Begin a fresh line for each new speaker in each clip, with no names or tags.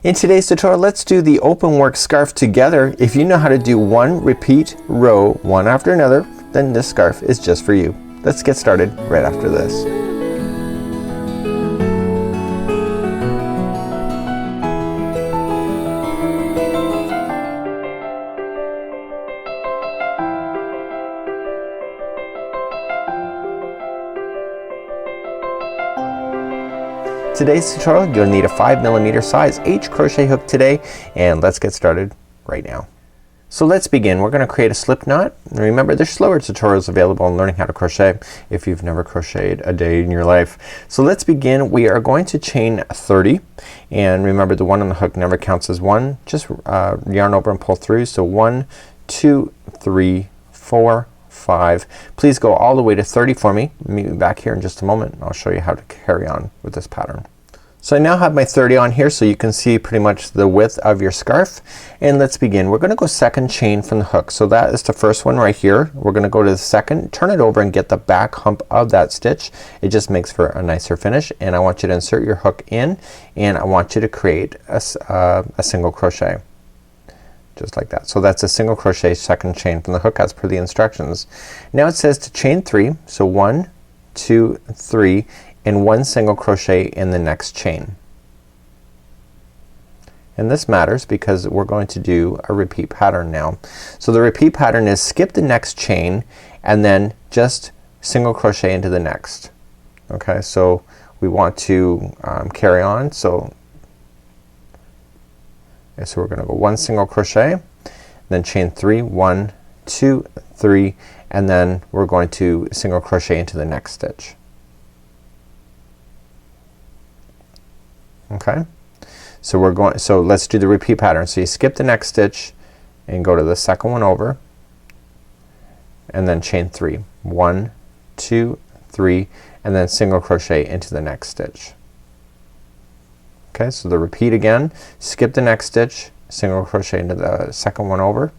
In today's tutorial, let's do the open work scarf together. If you know how to do one repeat row, one after another, then this scarf is just for you. Let's get started right after this. Today's tutorial, you'll need a 5mm size H crochet hook today, and let's get started right now. So let's begin. We're going to create a slip knot. Remember, there's slower tutorials available on learning how to crochet if you've never crocheted a day in your life. So let's begin. We are going to chain 30, and remember the one on the hook never counts as one. Just yarn over and pull through. So 1, 2, 3, 4, 5. Please go all the way to 30 for me. Meet me back here in just a moment. I'll show you how to carry on with this pattern. So I now have my 30 on here, so you can see pretty much the width of your scarf. And let's begin. We're gonna go second chain from the hook. So that is the first one right here. We're gonna go to the second, turn it over and get the back hump of that stitch. It just makes for a nicer finish. And I want you to insert your hook in, and I want you to create a single crochet. Just like that. So that's a single crochet second chain from the hook as per the instructions. Now it says to chain 3. So 1, 2, 3, and 1 single crochet in the next chain. And this matters because we're going to do a repeat pattern now. So the repeat pattern is skip the next chain and then just single crochet into the next. Okay, so we want to carry on. So we're gonna go 1 single crochet, then chain 3, 1, 2, 3, and then we're going to single crochet into the next stitch. Okay, so let's do the repeat pattern. So you skip the next stitch and go to the second one over, and then chain 3, 1, 2, 3, and then single crochet into the next stitch. Okay, so the repeat again, skip the next stitch, single crochet into the second one over,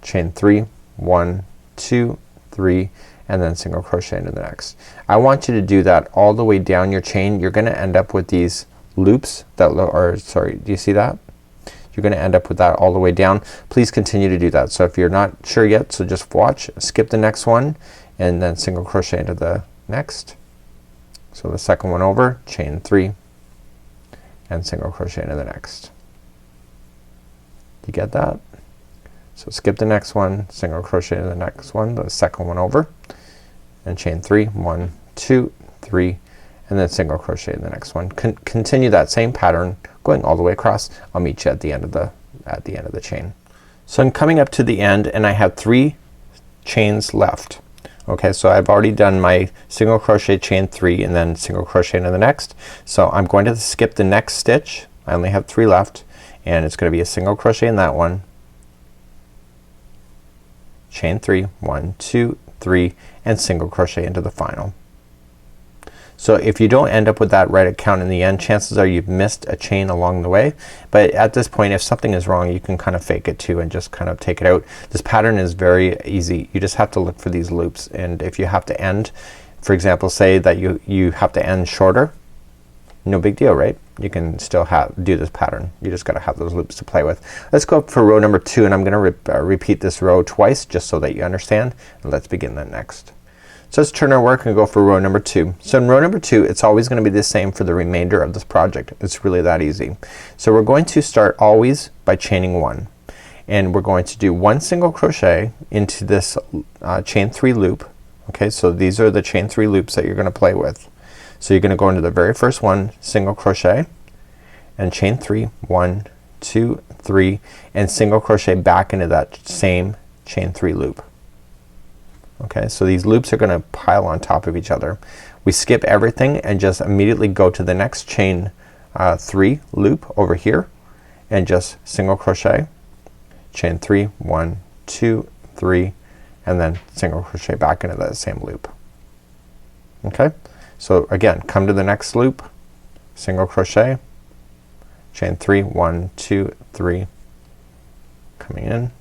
chain 3, 1, 2, 3, and then single crochet into the next. I want you to do that all the way down your chain. You're gonna end up with these loops that do you see that? You're gonna end up with that all the way down. Please continue to do that. So if you're not sure yet, so just watch, skip the next one, and then single crochet into the next. So the second one over, chain 3, and single crochet into the next. You get that? So skip the next one, single crochet into the next one, the second one over, and chain 3, 1, 2, 3, and then single crochet in the next one. Continue that same pattern going all the way across. I'll meet you at the end of the chain. So I'm coming up to the end and I have 3 chains left. Okay, so I've already done my single crochet, chain 3, and then single crochet into the next. So I'm going to skip the next stitch. I only have 3 left, and it's gonna be a single crochet in that one, chain 3, 1, 2, 3, and single crochet into the final. So if you don't end up with that right count in the end, chances are you've missed a chain along the way. But at this point, if something is wrong, you can kind of fake it too and just kind of take it out. This pattern is very easy. You just have to look for these loops, and if you have to end, for example, say that you have to end shorter, no big deal, right? You can still do this pattern. You just gotta have those loops to play with. Let's go up for row number 2, and I'm gonna repeat this row twice just so that you understand, and let's begin that next. So let's turn our work and go for row number 2. So in row number 2, it's always gonna be the same for the remainder of this project. It's really that easy. So we're going to start always by chaining 1, and we're going to do 1 single crochet into this chain 3 loop. Okay, so these are the chain 3 loops that you're gonna play with. So you're gonna go into the very first one, single crochet, and chain 3, 1, 2, 3, and single crochet back into that same chain 3 loop. Okay, so these loops are gonna pile on top of each other. We skip everything and just immediately go to the next chain 3 loop over here, and just single crochet, chain 3, 1, 2, 3, and then single crochet back into that same loop. Okay, so again, come to the next loop, single crochet, chain 3, 1, 2, 3, coming in,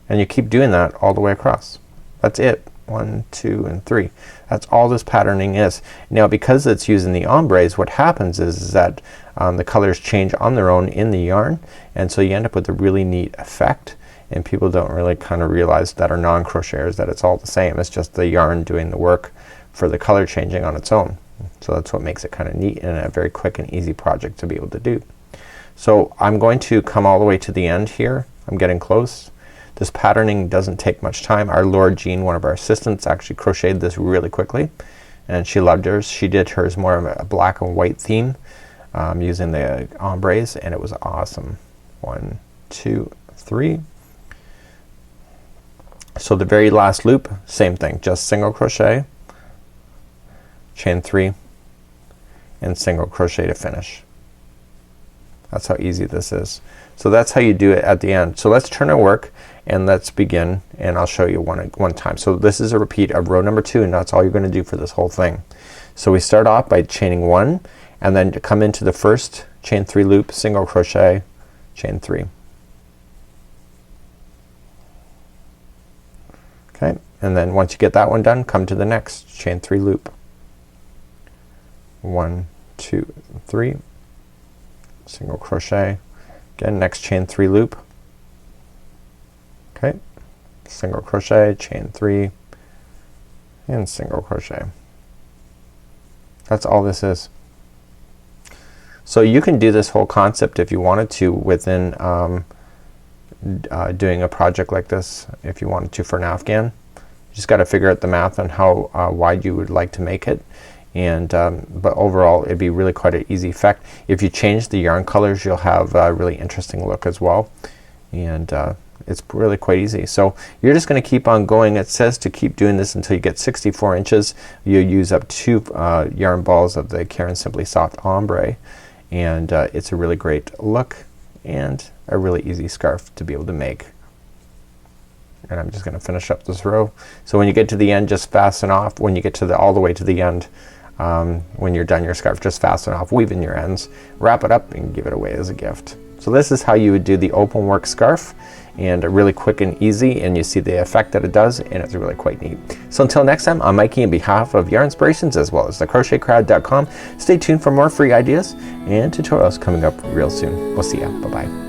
and you keep doing that all the way across. That's it. 1, 2, and 3. That's all this patterning is. Now because it's using the ombres, what happens is that the colors change on their own in the yarn, and so you end up with a really neat effect, and people don't really kind of realize that are non-crocheters that it's all the same. It's just the yarn doing the work for the color changing on its own. So that's what makes it kind of neat and a very quick and easy project to be able to do. So I'm going to come all the way to the end here. I'm getting close. This patterning doesn't take much time. Our Laura Jean, one of our assistants, actually crocheted this really quickly, and she loved hers. She did hers more of a black and white theme using the ombres, and it was awesome. 1, 2, 3. So the very last loop, same thing, just single crochet, chain 3, and single crochet to finish. That's how easy this is. So that's how you do it at the end. So let's turn our work and let's begin, and I'll show you one time. So this is a repeat of row number 2, and that's all you're gonna do for this whole thing. So we start off by chaining 1, and then to come into the first chain 3 loop, single crochet, chain 3. Okay, and then once you get that one done, come to the next chain 3 loop. 1, 2, 3, single crochet, again next chain 3 loop. Okay, single crochet, chain 3, and single crochet. That's all this is. So you can do this whole concept if you wanted to within doing a project like this, if you wanted to, for an Afghan. You just gotta figure out the math on how wide you would like to make it, and but overall it'd be really quite an easy effect. If you change the yarn colors, you'll have a really interesting look as well, and it's really quite easy. So you're just gonna keep on going. It says to keep doing this until you get 64 inches. You use up 2 yarn balls of the Caron Simply Soft ombre, and it's a really great look and a really easy scarf to be able to make. And I'm just gonna finish up this row. So when you get to the end, just fasten off. When you get to the all the way to the end, when you're done your scarf, just fasten off, weave in your ends, wrap it up, and give it away as a gift. So this is how you would do the open work scarf, and really quick and easy, and you see the effect that it does, and it's really quite neat. So until next time, I'm Mikey on behalf of Yarn Inspirations as well as thecrochetcrowd.com. Stay tuned for more free ideas and tutorials coming up real soon. We'll see ya. Bye bye.